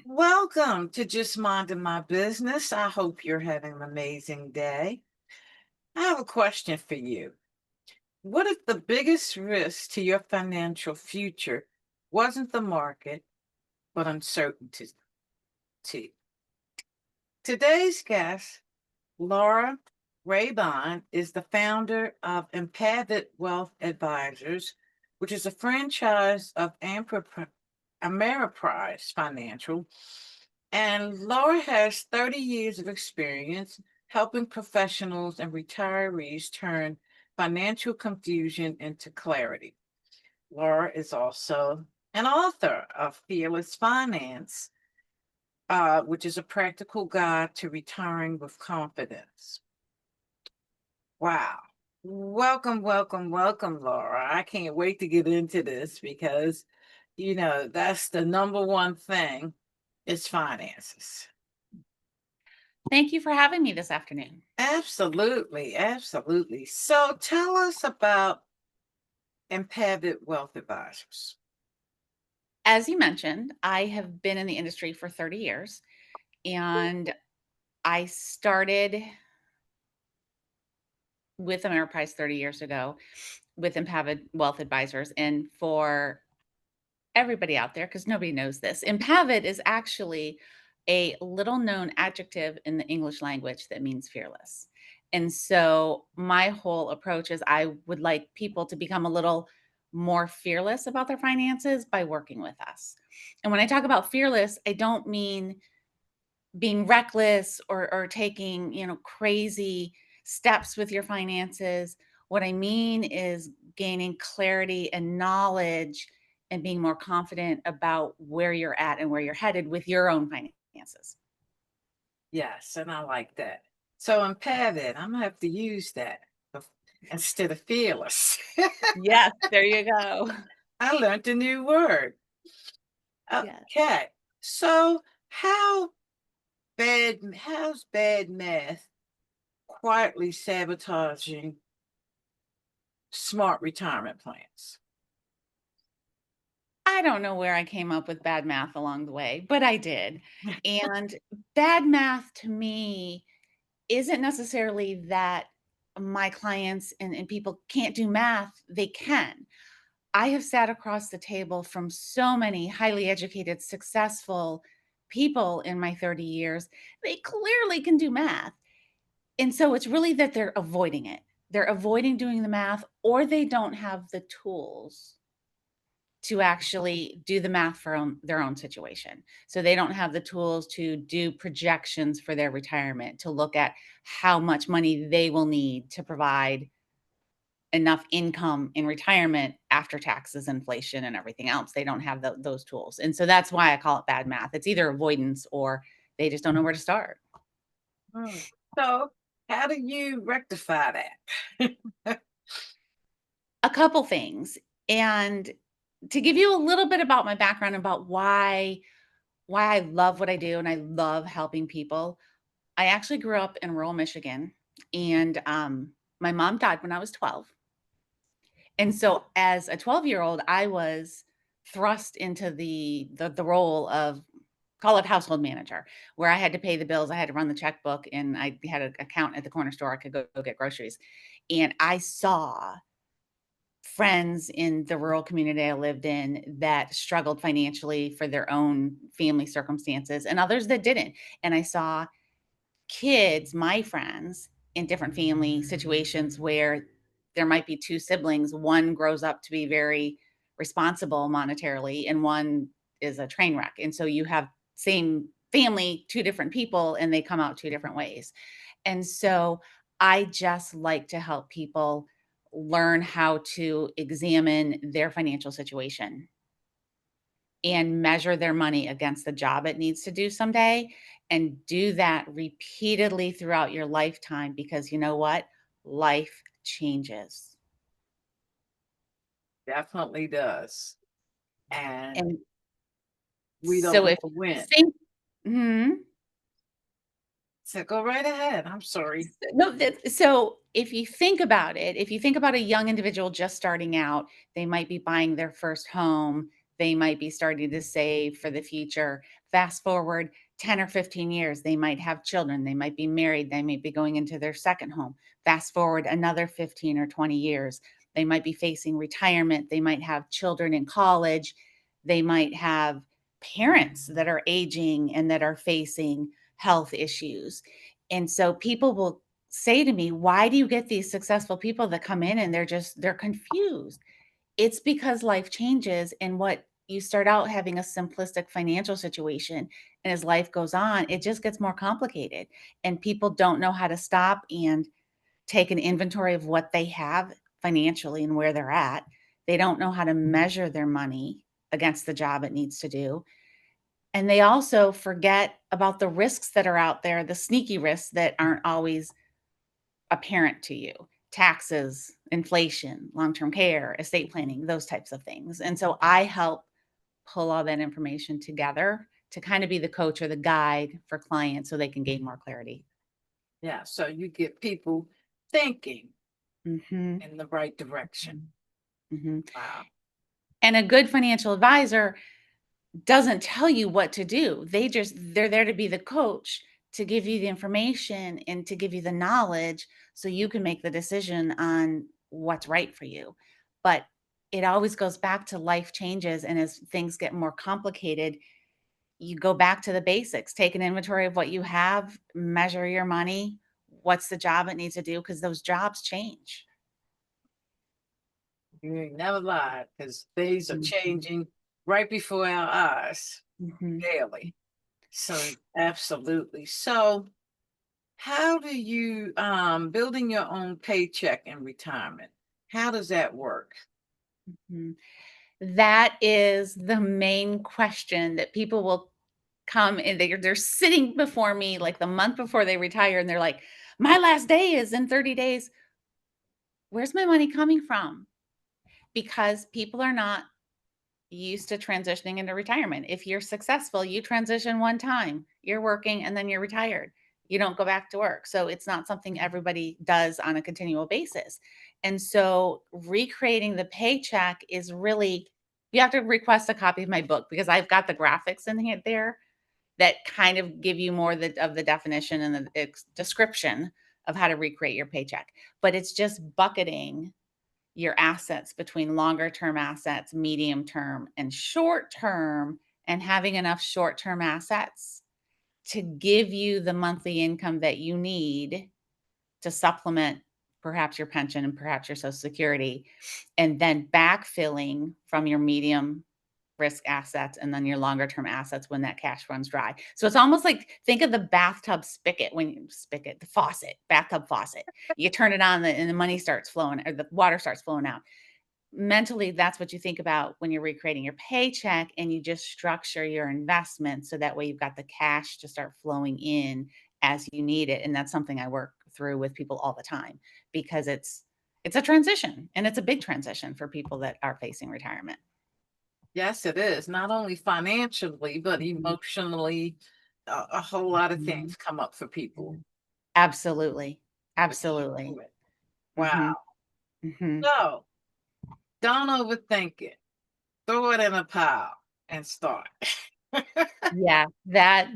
Welcome to Just Minding My Business. I hope you're having an amazing day. I have a question for you. What if the biggest risk to your financial future wasn't the market, but uncertainty? Today's guest, Laura Rehbein, is the founder of Impavid Wealth Advisors, which is a franchise of Ameriprise Financial. And Laura has 30 years of experience helping professionals and retirees turn financial confusion into clarity. Laura is also an author of Fearless Finance, which is a practical guide to retiring with confidence. Wow. Welcome, welcome, welcome, Laura. I can't wait to get into this because, that's the number one thing is finances. Thank you for having me this afternoon. Absolutely, absolutely. So tell us about Impavid Wealth Advisors. As you mentioned, I have been in the industry for 30 years and I started with Ameriprise 30 years ago with Impavid Wealth Advisors. And for everybody out there, because nobody knows this, Impavid is actually a little known adjective in the English language that means fearless. And so my whole approach is I would like people to become a little more fearless about their finances by working with us. And when I talk about fearless, I don't mean being reckless or taking, crazy steps with your finances. What I mean is gaining clarity and knowledge and being more confident about where you're at and where you're headed with your own finances. Yes, and I like that. So Impavid, I'm gonna have to use that of- instead of fearless. Yes, there you go. I learned a new word. Yes. Okay. So how's bad math quietly sabotaging smart retirement plans? I don't know where I came up with bad math along the way, but I did. And bad math to me isn't necessarily that my clients and people can't do math, they can. I have sat across the table from so many highly educated, successful people in my 30 years. They clearly can do math. And so it's really that they're avoiding it. They're avoiding doing the math, or they don't have the tools to actually do the math for their own situation. So they don't have the tools to do projections for their retirement, to look at how much money they will need to provide enough income in retirement after taxes, inflation, and everything else. They don't have those tools. And so that's why I call it bad math. It's either avoidance or they just don't know where to start. Hmm. So how do you rectify that? A couple things. And to give you a little bit about my background about why I love what I do and I love helping people. I actually grew up in rural Michigan and my mom died when I was 12. And so as a 12-year-old, I was thrust into the role of, call it, household manager, where I had to pay the bills, I had to run the checkbook, and I had an account at the corner store. I could go get groceries. And I saw friends in the rural community I lived in that struggled financially for their own family circumstances and others that didn't. And I saw kids, my friends, in different family situations where there might be two siblings. One grows up to be very responsible monetarily, and one is a train wreck. And so you have same family, two different people, and they come out two different ways. And so I just like to help people learn how to examine their financial situation and measure their money against the job it needs to do someday, and do that repeatedly throughout your lifetime, because you know what? Life changes. Definitely does. And And we don't so know if you when. think, Mhm. So go right ahead. I'm sorry. No, so if you think about it, if you think about a young individual just starting out, they might be buying their first home. they might be starting to save for the future. Fast forward 10 or 15 years, they might have children, they might be married, they might be going into their second home. Fast forward another 15 or 20 years, they might be facing retirement, they might have children in college, they might have parents that are aging and that are facing health issues. And so people will say to me, "Why do you get these successful people that come in and they're confused?" It's because life changes, and what you start out having a simplistic financial situation, and as life goes on, it just gets more complicated, and people don't know how to stop and take an inventory of what they have financially and where they're at. They don't know how to measure their money against the job it needs to do. And they also forget about the risks that are out there, the sneaky risks that aren't always apparent to you. Taxes, inflation, long-term care, estate planning, those types of things. And so I help pull all that information together to kind of be the coach or the guide for clients so they can gain more clarity. Yeah, so you get people thinking Mhm. in the right direction. Mhm. Wow. And a good financial advisor doesn't tell you what to do. They're there to be the coach, to give you the information and to give you the knowledge so you can make the decision on what's right for you. But it always goes back to life changes, and as things get more complicated, you go back to the basics. Take an inventory of what you have, measure your money, what's the job it needs to do because those jobs change. You ain't never lied because things are Mhm. changing right before our eyes Mhm. daily. So absolutely. So how do you building your own paycheck in retirement? How does that work? Mhm. That is the main question that people will come and they're sitting before me like the month before they retire and they're like, "My last day is in 30 days. Where's my money coming from?" Because people are not used to transitioning into retirement. If you're successful, you transition one time. You're working and then you're retired. You don't go back to work. So it's not something everybody does on a continual basis. And so recreating the paycheck is really you have to request a copy of my book because I've got the graphics in there that kind of give you more of the definition and the description of how to recreate your paycheck. But it's just bucketing your assets between longer term assets, medium term, and short term, and having enough short term assets to give you the monthly income that you need to supplement perhaps your pension and perhaps your social security, and then backfilling from your medium risk assets and then your longer term assets when that cash runs dry. So it's almost like think of the bathtub spigot when you spigot, the faucet, bathtub faucet. You turn it on and the money starts flowing or the water starts flowing out. Mentally, that's what you think about when you're recreating your paycheck and you just structure your investment so that way you've got the cash to start flowing in as you need it. And that's something I work through with people all the time because it's a transition and it's a big transition for people that are facing retirement. Yes, it is. Not only financially, but Mhm, emotionally. A whole lot of mhm, things come up for people. mhm. Absolutely. Which is Absolutely. good. Wow. Mhm, mhm. So don't overthink it. Throw it in a pile and start. Yeah, that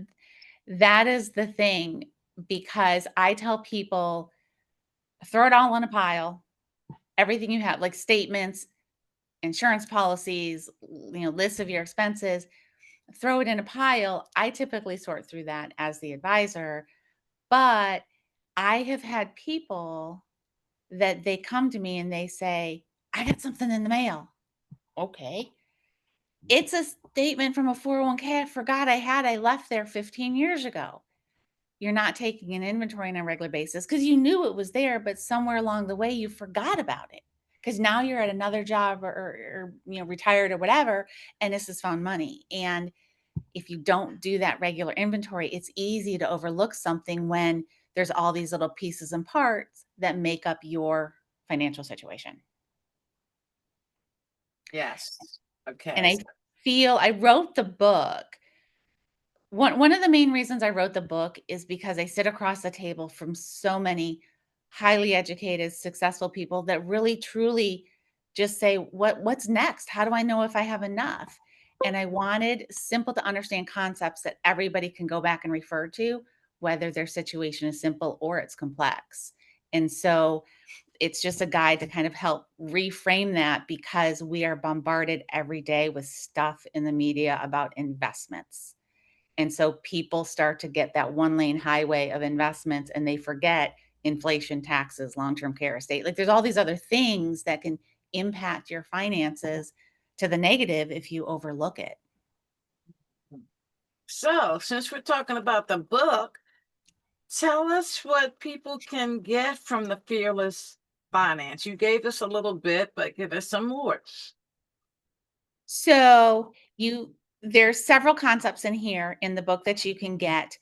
is the thing because I tell people throw it all in a pile, everything you have, like statements, insurance policies, lists of your expenses, throw it in a pile. I typically sort through that as the advisor, but I have had people that they come to me and they say, "I got something in the mail." Okay. It's a statement from a 401k I forgot I had. I left there 15 years ago. You're not taking an inventory on a regular basis because you knew it was there, but somewhere along the way you forgot about it. Because now you're at another job or retired or whatever, and this is found money. And if you don't do that regular inventory, it's easy to overlook something when there's all these little pieces and parts that make up your financial situation. Yes. And Okay. I feel I wrote the book. One of the main reasons I wrote the book is because I sit across the table from so many highly educated, successful people that really truly just say, what's next? How do I know if I have enough? And I wanted simple to understand concepts that everybody can go back and refer to, whether their situation is simple or it's complex. And so it's just a guide to kind of help reframe that because we are bombarded every day with stuff in the media about investments. And so people start to get that one lane highway of investments and they forget inflation, taxes, long term care, estate. Like there's all these other things that can impact your finances to the negative if you overlook it. So, since we're talking about the book, tell us what people can get from the Fearless Finance. You gave us a little bit, but give us some more. So there's several concepts in here in the book that you can get.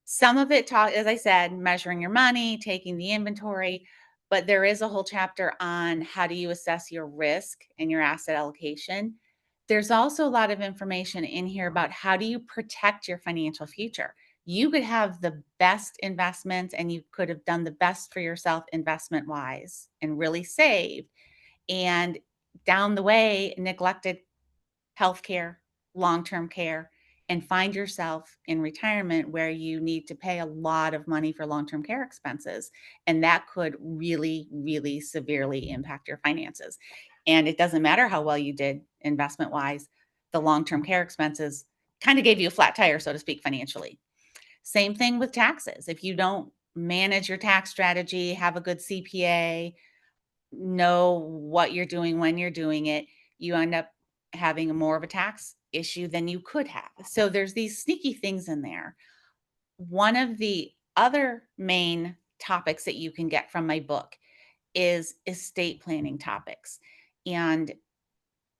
Some of it talk, as I said, measuring your money, taking the inventory, but there is a whole chapter on how do you assess your risk and your asset allocation. There's also a lot of information in here about how do you protect your financial future. You could have the best investments and you could have done the best for yourself investment wise and really saved. And down the way, neglected healthcare, long-term care, and find yourself in retirement where you need to pay a lot of money for long-term care expenses. And that could really, really severely impact your finances. And it doesn't matter how well you did investment wise, the long-term care expenses kind of gave you a flat tire, so to speak, financially. Same thing with taxes. If you don't manage your tax strategy, have a good CPA, know what you're doing when you're doing it, you end up having more of a tax issue than you could have. So there's these sneaky things in there. One of the other main topics that you can get from my book is estate planning topics. And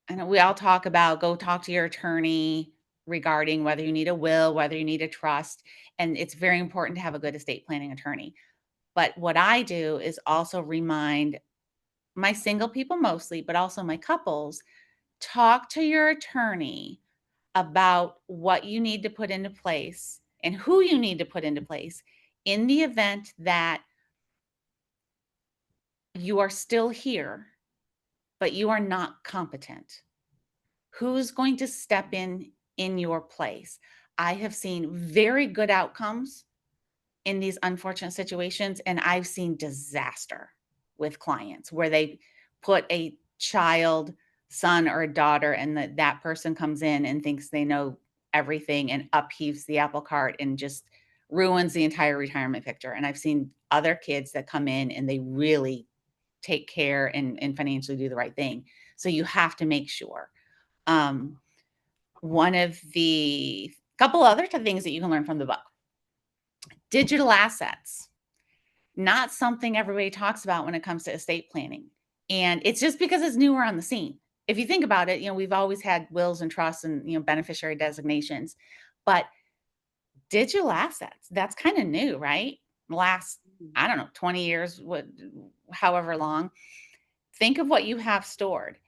I know we all talk about go talk to your attorney regarding whether you need a will, whether you need a trust, and it's very important to have a good estate planning attorney. But what I do is also remind my single people mostly, but also my couples, talk to your attorney about what you need to put into place and who you need to put into place in the event that you are still here, but you are not competent. Who's going to step in your place? I have seen very good outcomes in these unfortunate situations, and I've seen disaster with clients where they put a child, son or a daughter, and that person comes in and thinks they know everything and upheaves the apple cart and just ruins the entire retirement picture. And I've seen other kids that come in and they really take care and financially do the right thing. So you have to make sure. Um, one of the couple other things that you can learn from the book: digital assets, not something everybody talks about when it comes to estate planning. And it's just because it's newer on the scene. If you think about it, we've always had wills and trusts and, beneficiary designations, but digital assets, that's kind of new, right? Last, I don't know, 20 years, however long. Think of what you have stored: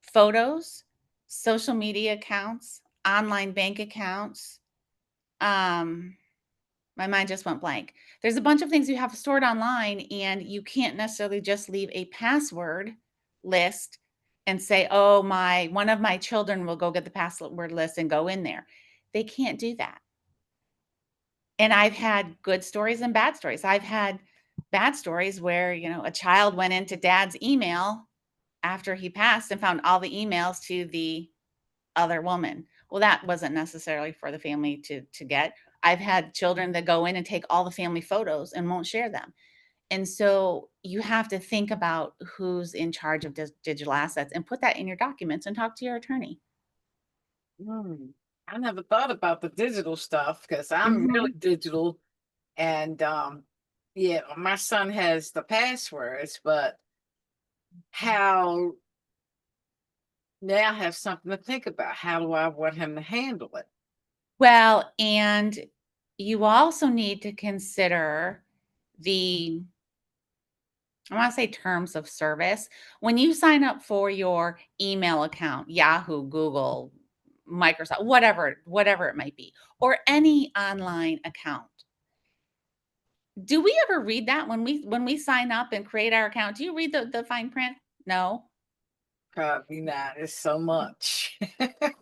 photos, social media accounts, online bank accounts, um, my mind just went blank. There's a bunch of things you have stored online, and you can't necessarily just leave a password list and say, "Oh, my one of my children will go get the password list and go in there." They can't do that. And I've had good stories and bad stories. I've had bad stories where, a child went into dad's email after he passed and found all the emails to the other woman. Well, that wasn't necessarily for the family to get. I've had children that go in and take all the family photos and won't share them. And so you have to think about who's in charge of digital assets and put that in your documents and talk to your attorney. Mm. I never thought about the digital stuff because I'm really Mhm. digital. And yeah, my son has the passwords, but how now I have something to think about. How do I want him to handle it? Well, and you also need to consider the, I want to say, terms of service. When you sign up for your email account, Yahoo, Google, Microsoft, whatever it might be, or any online account, do we ever read that when we sign up and create our account? Do you read the fine print? No. Probably not. It's so much.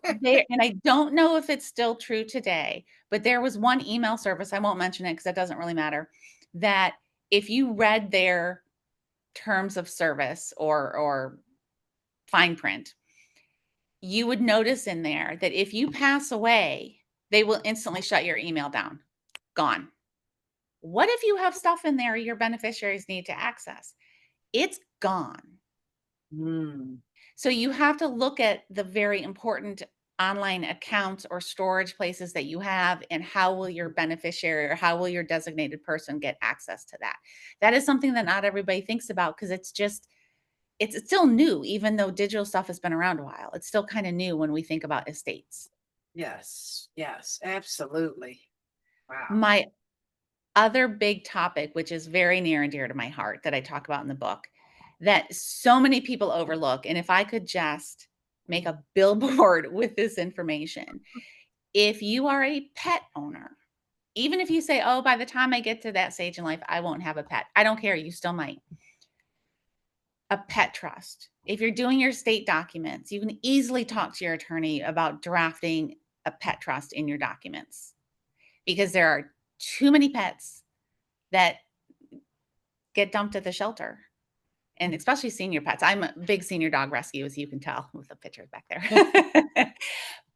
There and I don't know if it's still true today, but there was one email service, I won't mention it because it doesn't really matter, that if you read their terms of service or fine print, you would notice in there that if you pass away, they will instantly shut your email down. Gone. What if you have stuff in there your beneficiaries need to access? It's gone. Mm, So you have to look at the very important online accounts or storage places that you have and how will your beneficiary or how will your designated person get access to that. That is something that not everybody thinks about because it's still new even though digital stuff has been around a while. It's still kind of new when we think about estates. yes, yes, absolutely. Wow. My other big topic, which is very near and dear to my heart that I talk about in the book, that so many people overlook. And if I could just make a billboard with this information, if you are a pet owner, even if you say, oh, by the time I get to that stage in life, I won't have a pet. I don't care. You still might. A pet trust. If you're doing your state documents, you can easily talk to your attorney about drafting a pet trust in your documents because there are too many pets that get dumped at the shelter and especially senior pets. I'm a big senior dog rescue, as you can tell with the pictures back there.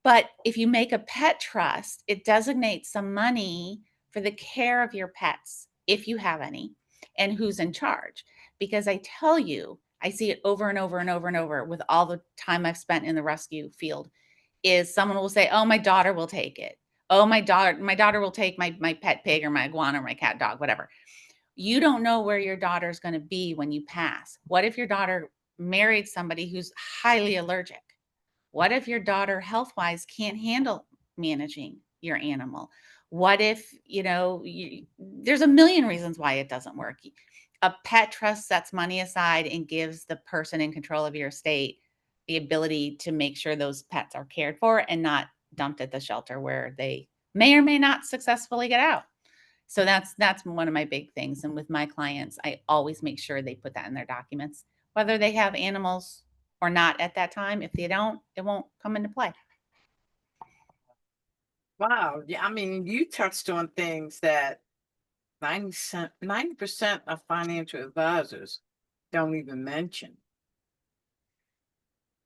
But if you make a pet trust, it designates some money for the care of your pets, if you have any, and who's in charge. Because I tell you, I see it over and over and over and over with all the time I've spent in the rescue field, is someone will say, oh, my daughter will take it. Oh, my daughter will take my pet pig or my iguana or my cat dog, whatever. You don't know where your daughter's going to be when you pass. What if your daughter married somebody who's highly allergic? What if your daughter health wise can't handle managing your animal? What if, there's a million reasons why it doesn't work. A pet trust sets money aside and gives the person in control of your estate the ability to make sure those pets are cared for and not dumped at the shelter where they may or may not successfully get out. So that's one of my big things, and with my clients, I always make sure they put that in their documents, whether they have animals or not at that time. If they don't, it won't come into play. Wow. Yeah, I mean, you touched on things that 90% of financial advisors don't even mention.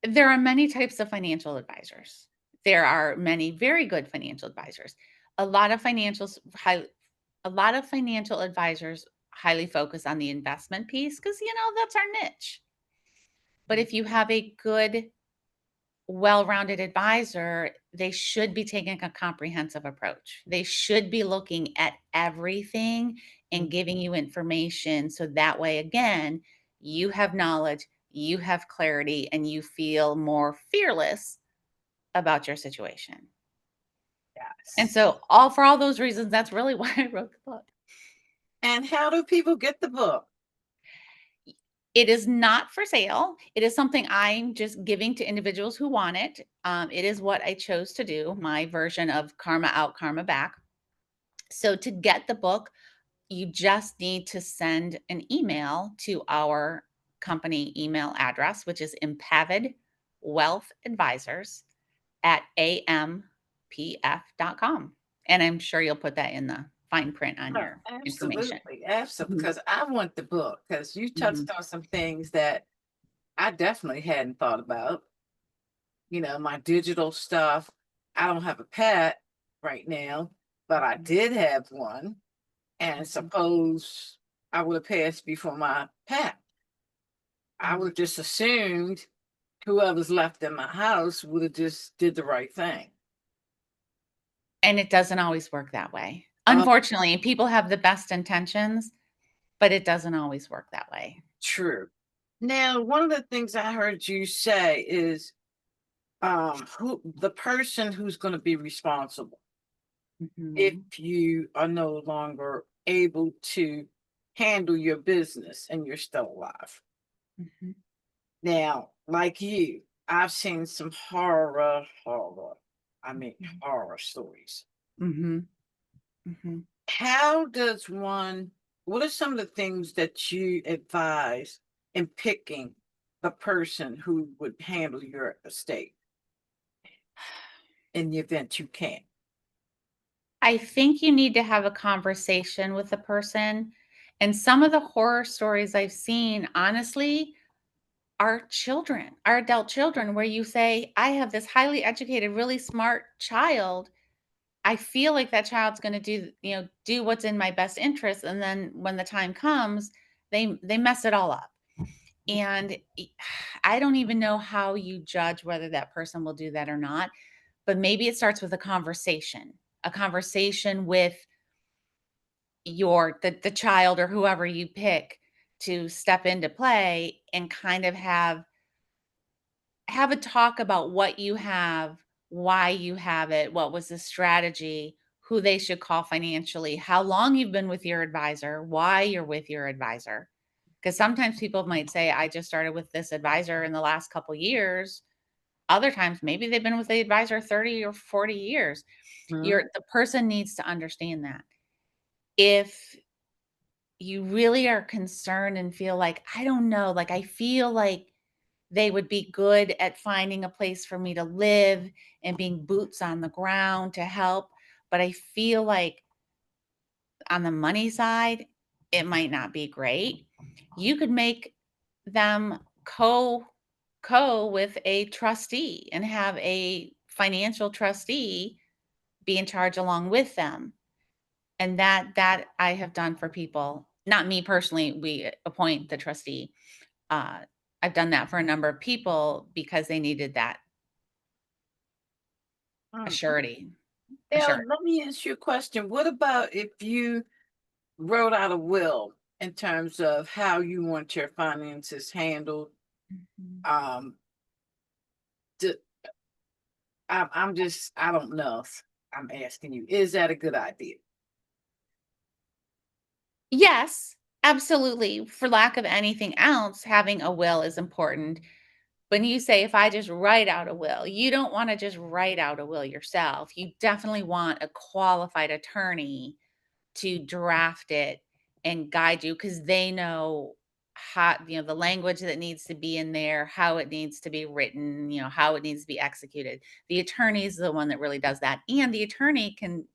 There are many types of financial advisors. There are many very good financial advisors. A lot of financials high a lot of financial advisors highly focus on the investment piece because that's our niche. But if you have a good well-rounded advisor, they should be taking a comprehensive approach. They should be looking at everything and giving you information so that way again, you have knowledge, you have clarity and you feel more fearless about your situation. And Yes. so all those reasons that's really why I wrote the book. And how do people get the book? It is not for sale. It is something I'm just giving to individuals who want it. It is what I chose to do, my version of karma out, karma back. So to get the book, you just need to send an email to our company email address, which is Impavid Wealth Advisors at ampf.com. And I'm sure you'll put that in the fine print on Oh, your information. absolutely. Absolutely. Mhm, Because I want the book because you touched mhm, on some things that I definitely hadn't thought about. My digital stuff. I don't have a pet right now, but I mhm, did have one. And mhm, suppose I would have passed before my pet. I mhm. would have just assumed whoever's left in my house would have just did the right thing. And it doesn't always work that way. Oh, Unfortunately, people have the best intentions, but it doesn't always work that way. true. Now, one of the things I heard you say is who the person who's going to be responsible if Mhm, you are no longer able to handle your business and you're still alive. mhm, Now, like you, I've seen some horror, I mean, mhm, horror stories. mhm, mhm. How does one, what are some of the things that you advise in picking the person who would handle your estate in the event you can't? I think you need to have a conversation with the person. And some of the horror stories I've seen, honestly, are children, are adult children, where you say, I have this highly educated, really smart child. I feel like that child's going to do what's in my best interest. And then when the time comes, they mess it all up. And I don't even know how you judge whether that person will do that or not. But maybe it starts with a conversation with the child or whoever you pick to step into play and kind of have a talk about what you have, why you have it, what was the strategy, who they should call financially, how long you've been with your advisor, why you're with your advisor. Because sometimes people might say, I just started with this advisor in the last couple years. Other times, maybe they've been with the advisor 30 or 40 years. Mhm. The person needs to understand that. If you really are concerned and feel like, I don't know, like I feel like they would be good at finding a place for me to live and being boots on the ground to help. But I feel like on the money side, it might not be great. You could make them co with a trustee and have a financial trustee be in charge along with them. And that I have done for people. Not me personally, we appoint the trustee. Uh, I've done that for a number of people because they needed that Mm. assurity. Now, Assurity. let me ask you a question. What about if you wrote out a will in terms of how you want your finances handled? Mhm. Um, d- I'm just, I don't know. I'm asking you, is that a good idea? Yes, absolutely. For lack of anything else, having a will is important. When you say, if I just write out a will, you don't want to just write out a will yourself. You definitely want a qualified attorney to draft it and guide you because they know how, the language that needs to be in there, how it needs to be written, how it needs to be executed. The attorney is the one that really does that. And the attorney can,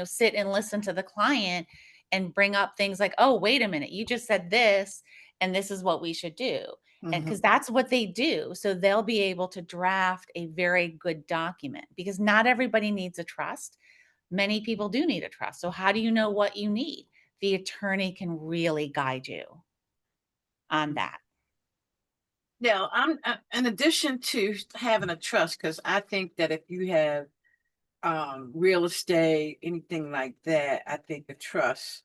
sit and listen to the client and bring up things like, oh, wait a minute, you just said this, and this is what we should do. And Mhm. because that's what they do. So they'll be able to draft a very good document because not everybody needs a trust. Many people do need a trust. So how do you know what you need? The attorney can really guide you on that. Now, in addition to having a trust, because I think that if you have real estate, anything like that, I think the trust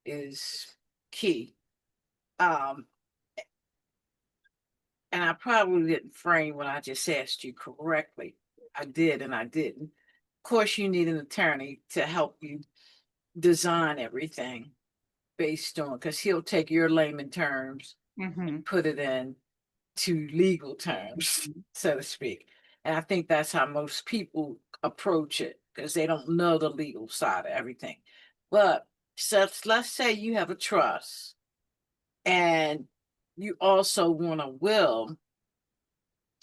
is key. Um, and I probably didn't frame what I just asked you correctly. I did and I didn't. Of course, you need an attorney to help you design everything based on, because he'll take your layman terms and Mhm. put it in to legal terms, so to speak. And I think that's how most people approach it because they don't know the legal side of everything. But so let's say you have a trust and you also want a will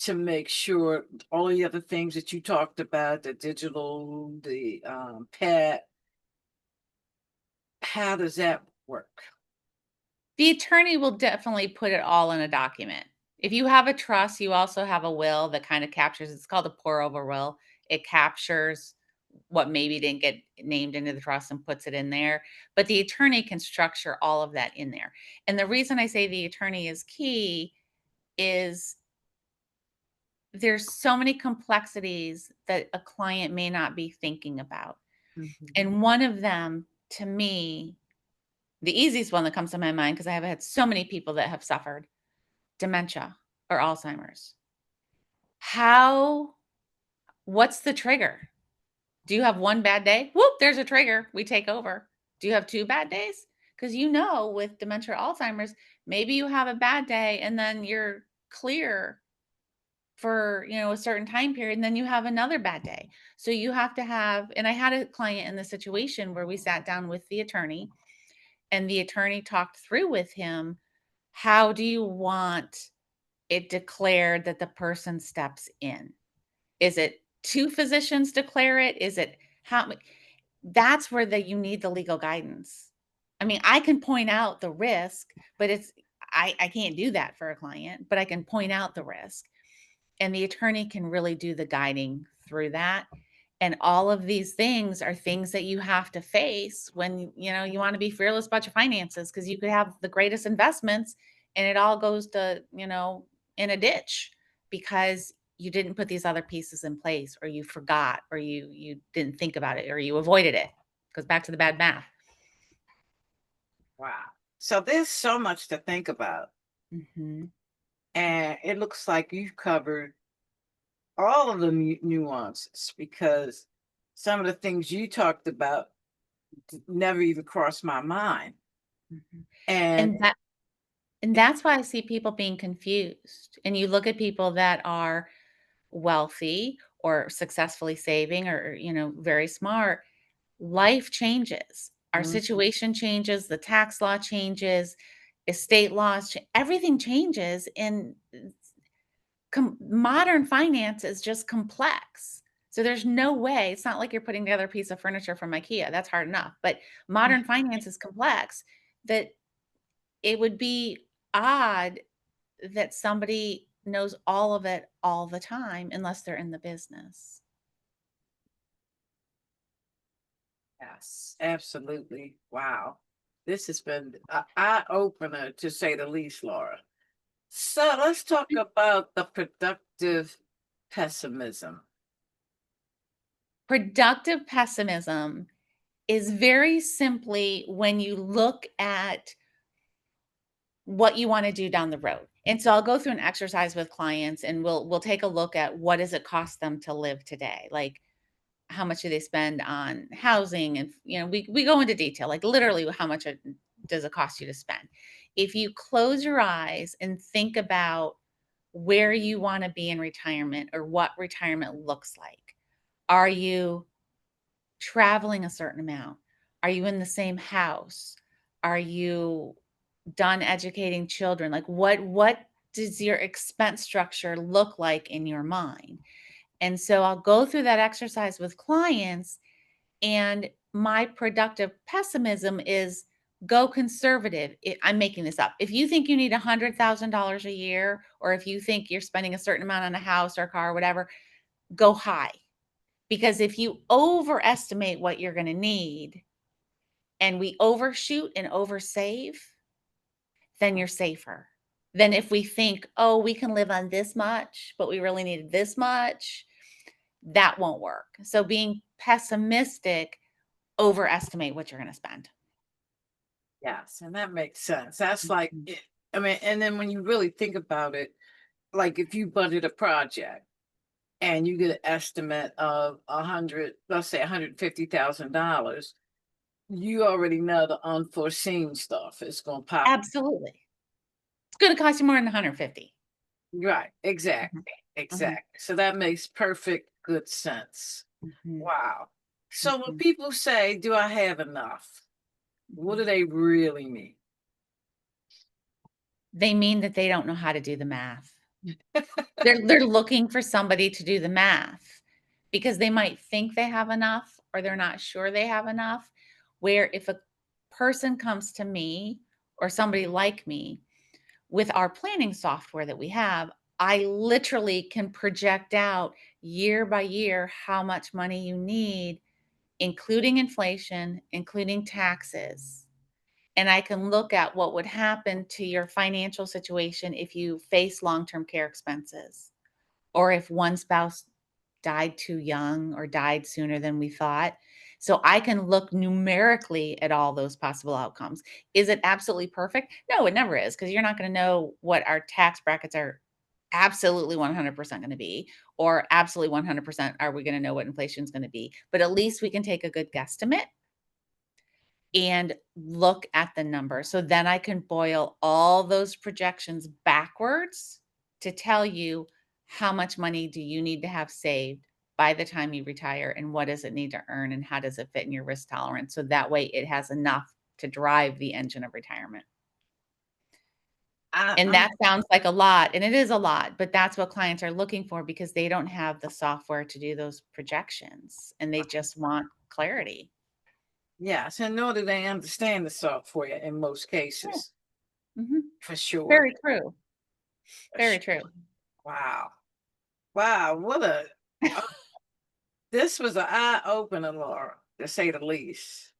to make sure all the other things that you talked about, the digital, the pet, how does that work? The attorney will definitely put it all in a document. If you have a trust, you also have a will that kind of captures, it's called a pour over will. It captures what maybe didn't get named into the trust and puts it in there. But the attorney can structure all of that in there. And the reason I say the attorney is key is there's so many complexities that a client may not be thinking about. Mhm. And one of them, to me, the easiest one that comes to my mind, because I have had so many people that have suffered dementia or Alzheimer's. How, what's the trigger? Do you have one bad day? Whoop, there's a trigger. We take over. Do you have two bad days? Because with dementia or Alzheimer's, maybe you have a bad day and then you're clear for a certain time period and then you have another bad day. So you have to have, and I had a client in the situation where we sat down with the attorney and the attorney talked through with him, how do you want it declared that the person steps in. Is it 2 physicians declare it? Is it how m that's where you need the legal guidance. I mean, I can point out the risk, but I can't do that for a client, but I can point out the risk, and the attorney can really do the guiding through that. And all of these things are things that you have to face when, you wanna be fearless about your finances, because you could have the greatest investments and it all goes to, in a ditch because you didn't put these other pieces in place, or you forgot, or you didn't think about it, or you avoided it. Goes back to the bad math. Wow. So there's so much to think about. Mhm. And it looks like you've covered all of the nuances because some of the things you talked about never even crossed my mind. Mhm. And And that's why I see people being confused. And you look at people that are wealthy or successfully saving, or, very smart, life changes. Our Mhm. situation changes, the tax law changes, estate laws, everything changes. And modern finance is just complex. So there's no way, it's not like you're putting together a piece of furniture from IKEA. That's hard enough. But modern finance is complex, that it would be odd that somebody knows all of it all the time unless they're in the business. yes, absolutely. Wow. This has been an eye opener to say the least, Laura. So let's talk about the productive pessimism. Productive pessimism is very simply when you look at what you want to do down the road. And so I'll go through an exercise with clients, and we'll take a look at what does it cost them to live today? Like, how much do they spend on housing? And we go into detail, like literally how much does it cost you to spend? If you close your eyes and think about where you want to be in retirement, or what retirement looks like. Are you traveling a certain amount? Are you in the same house? Are you done educating children? Like, what does your expense structure look like in your mind? And so I'll go through that exercise with clients, and my productive pessimism is go conservative. I'm making this up. If you think you need $100,000 a year, or if you think you're spending a certain amount on a house or a car or whatever, go high. Because if you overestimate what you're going to need, and we overshoot and oversave, then you're safer than if we think, oh, we can live on this much, but we really need this much. That won't work. So being pessimistic, overestimate what you're going to spend. Yes, and that makes sense. That's like, Mhm. I mean, and then when you really think about it, like if you budget a project and you get an estimate of 100, let's say $150,000, you already know the unforeseen stuff is going to pop. Absolutely. It's going to cost you more than 150. Right, exactly, Mhm, mhm, exactly. So that makes perfect good sense. mhm, Wow. So when mhm, people say, "Do I have enough?" What do mhm. they really mean? They mean that they don't know how to do the math. They're looking for somebody to do the math, because they might think they have enough, or they're not sure they have enough. Where if a person comes to me, or somebody like me, with our planning software that we have, I literally can project out year by year how much money you need, including inflation, including taxes. And I can look at what would happen to your financial situation if you face long-term care expenses, or if one spouse died too young or died sooner than we thought. So I can look numerically at all those possible outcomes. Is it absolutely perfect? No, it never is, because you're not going to know what our tax brackets are absolutely 100% going to be, or absolutely 100% are we going to know what inflation is going to be. But at least we can take a good guesstimate and look at the number. So then I can boil all those projections backwards to tell you how much money do you need to have saved by the time you retire, and what does it need to earn, and how does it fit in your risk tolerance. So that way it has enough to drive the engine of retirement. And I'm that sounds like a lot, and it is a lot, but that's what clients are looking for because they don't have the software to do those projections, and they just want clarity. yes, and nor do they understand the software in most Yeah, cases, mhm. for sure. Very true, For very sure. true. Wow. Wow, what a uh, this was an eye opener, Laura, to say the least.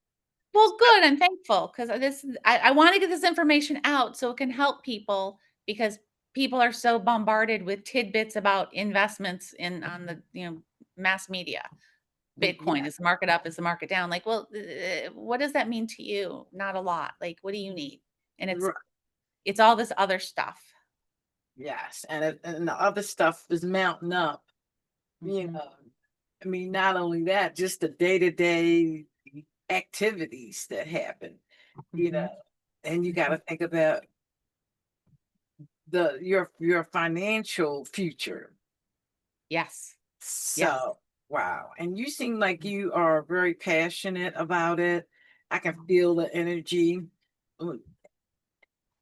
Well, good, I'm thankful 'cause I wanna get this information out so it can help people because people are so bombarded with tidbits about investments in on the, mass media. Bitcoin, Yeah, is the market up? Is the market down? Like, well, what does that mean to you? Not a lot. Like, what do you need? And right. it's all this other stuff. Yes, and the other stuff is mounting up, you Mhm, know. I mean, not only that, just the day-to-day activities that happen, you know, mhm, and you gotta mhm. think about your financial future. Yes, yes. So, wow, and you seem like you are very passionate about it. I can feel the energy, mm,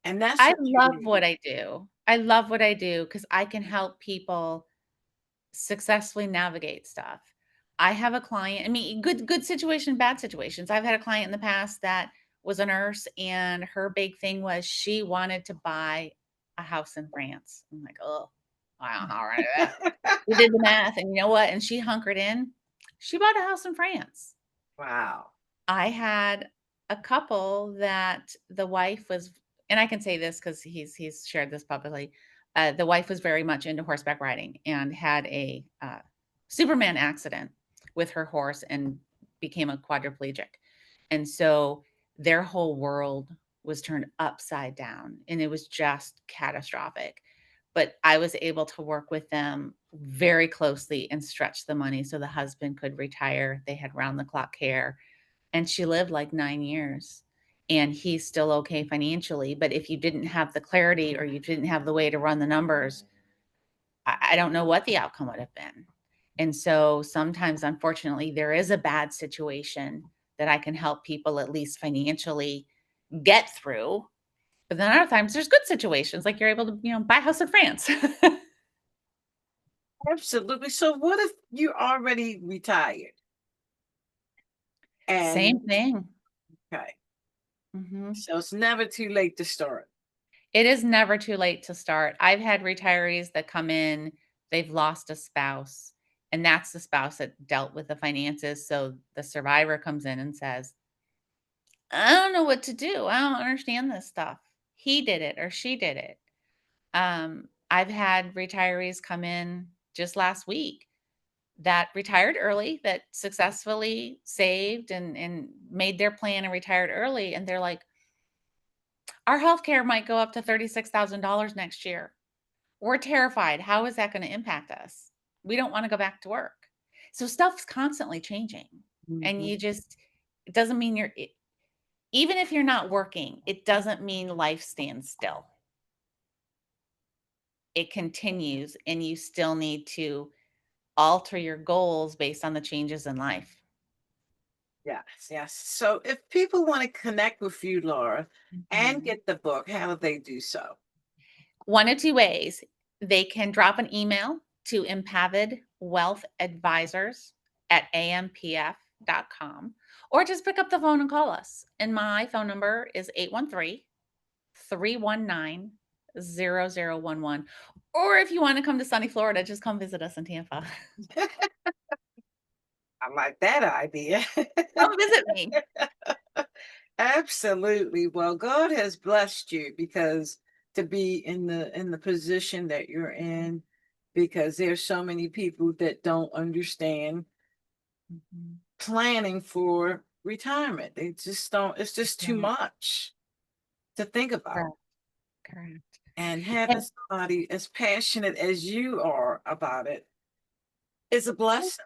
and that's I what you love need. what I do. I love what I do because I can help people successfully navigate stuff. I have a client, I mean, good situation, bad situations. I've had a client in the past that was a nurse and her big thing was she wanted to buy a house in France. I'm like, "Oh, I don't know how to do that." We did the math and you know what? And she hunkered in. She bought a house in France. Wow. I had a couple that the wife was, and I can say this because he's shared this publicly. The wife was very much into horseback riding and had a Superman accident with her horse and became a quadriplegic. And so their whole world was turned upside down and it was just catastrophic. But I was able to work with them very closely and stretch the money so the husband could retire. They had round the clock care and she lived like 9 years, and he's still okay financially, but if you didn't have the clarity or you didn't have the way to run the numbers, I don't know what the outcome would have been. And so sometimes, unfortunately, there is a bad situation that I can help people at least financially get through, but then other times there's good situations, like you're able to, buy a house in France. Absolutely. So what if you already retired and Same thing. okay, Mhm. so it's never too late to start. It is never too late to start. I've had retirees that come in, they've lost a spouse, and that's the spouse that dealt with the finances. So the survivor comes in and says, I don't know what to do. I don't understand this stuff. He did it or she did it. I've had retirees come in just last week that retired early, that successfully saved and made their plan and retired early. And they're like, our healthcare might go up to $36,000 next year. We're terrified. How is that gonna impact us? We don't wanna go back to work. So stuff's constantly changing, and Mhm. it doesn't mean even if you're not working, it doesn't mean life stands still. It continues, and you still need to alter your goals based on the changes in life. Yes, yes. So if people want to connect with you, Laura, and Mhm. get the book, how do they do so? One of 2 ways. They can drop an email to Impavid Wealth Advisors at ampf.com, or just pick up the phone and call us. And my phone number is 813-319-0011. Or if you want to come to sunny Florida, just come visit us in Tampa. I like that idea. Come visit me. Absolutely. Well, God has blessed you because to be in the position that you're in, because there's so many people that don't understand Mhm. planning for retirement. They just don't, it's just too Right. much to think about. Correct. Correct. And having And somebody as passionate as you are about it is a blessing.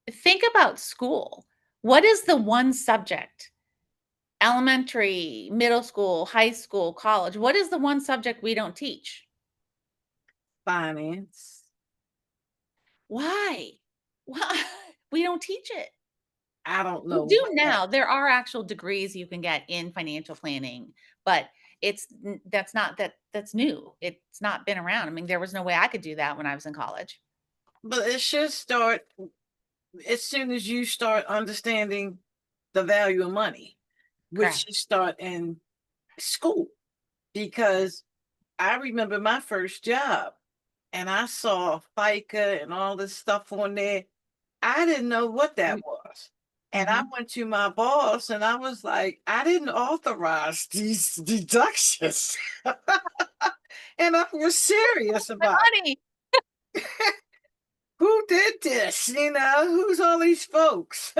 think about school. What is the one subject? Elementary, middle school, high school, college. What is the one subject we don't teach? Finance. Why? Why? We don't teach it. I don't We know do what that now. There are actual degrees you can get in financial planning, but that's new. It's not been around. I mean, there was no way I could do that when I was in college. But it should start as soon as you start understanding the value of money, which you Correct. start in school. Because I remember my first job and I saw FICA and all this stuff on there. I didn't know what that was. And I Mhm. went to my boss and I was like, I didn't authorize these deductions. And I was serious My about money. it. Who did this? Who's all these folks?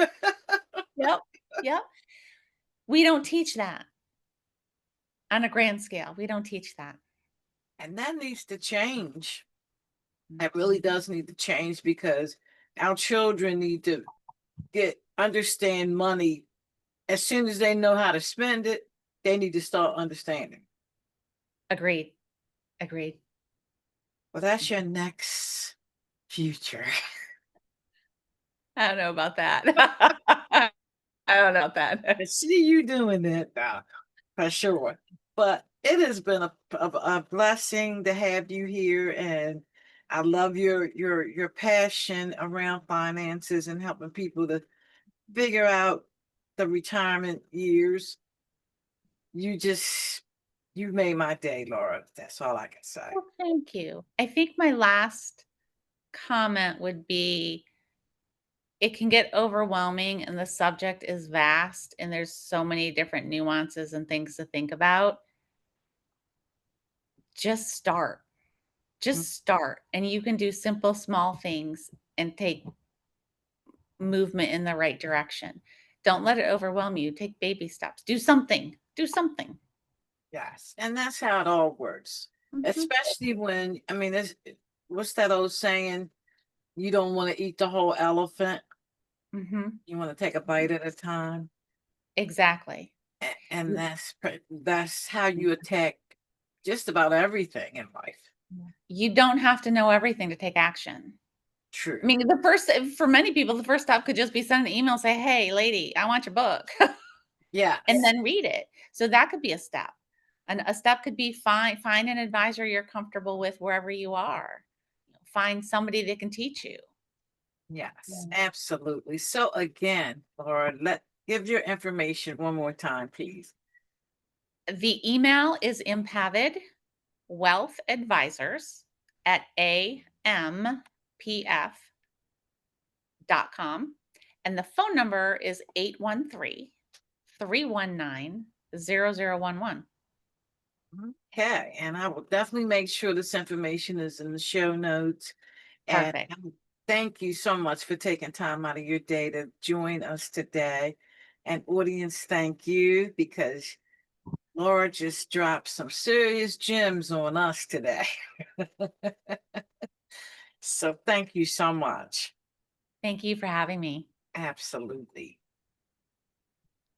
Yep. Yep. We don't teach that on a grand scale. We don't teach that. And that needs to change. It really Mhm. does need to change because our children need to understand money as soon as they know how to spend it, they need to start understanding. Agreed. Agreed. Well, that's your next future. I don't know about that. I don't know about I that. see you doing that now, for sure. But it has been a blessing to have you here, and I love your passion around finances and helping people to figure out the retirement years. You just you made my day, Laura. That's all I can say. Well, thank you. I think my last comment would be it can get overwhelming and the subject is vast and there's so many different nuances and things to think about. Just start. Mm, Just start. And you can do simple, small things and take movement in the right direction. Don't let it overwhelm you. Take baby steps. Do something. Do something. yes, and that's how it all works. Mhm, Especially when I mean, what's that old saying? You don't want to eat the whole elephant. mhm. You want to take a bite at a time, Exactly. and You that's how you attack just about everything in life. you don't have to know everything to take action. I True. mean, for many people, the first step could just be send an email, say, "Hey, lady, I want your book," and Yes. then read it. So that could be a step. And a step could be find an advisor you're comfortable with wherever you are. Find somebody that can teach you. Yes. Yeah. Absolutely. So again, Laura, let give your information one more time, please. The email is Impavid Wealth Advisors at ampf.com. And the phone number is 813-319-0011. Okay, and I will definitely make sure this information is in the show notes. And Perfect. thank you so much for taking time out of your day to join us today. And audience, thank you because Laura just dropped some serious gems on us today. So thank you so much. Thank you for having me. Absolutely.